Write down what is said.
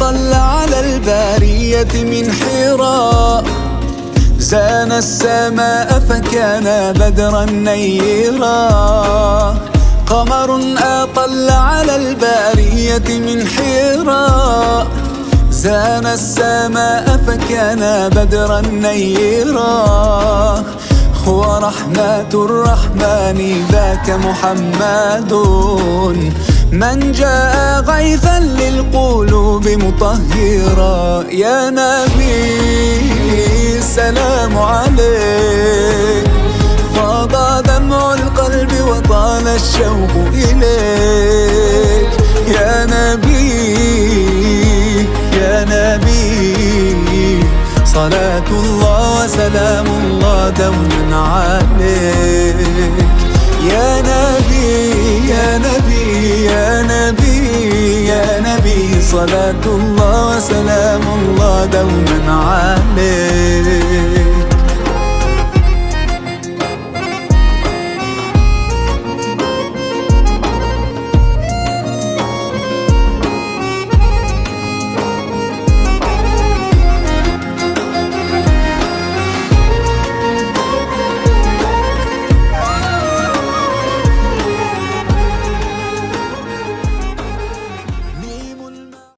أطل على البارية من حراء، زان السماء فكان بدرا نيرا. قمر أطل على البارية من حراء، زان السماء فكان بدرا نيرا. هو رحمة الرحمن ذاك محمد، من جاء غيثا للقلوب مطهرا. يا نبي السلام عليك، فاض دمع القلب وطال الشوق إليك. يا نبي يا نبي، صلاة الله وسلام الله دوما عليك. يا نبي يا نبي يا نبي يا نبي، صلاة الله وسلام الله دوما عليك.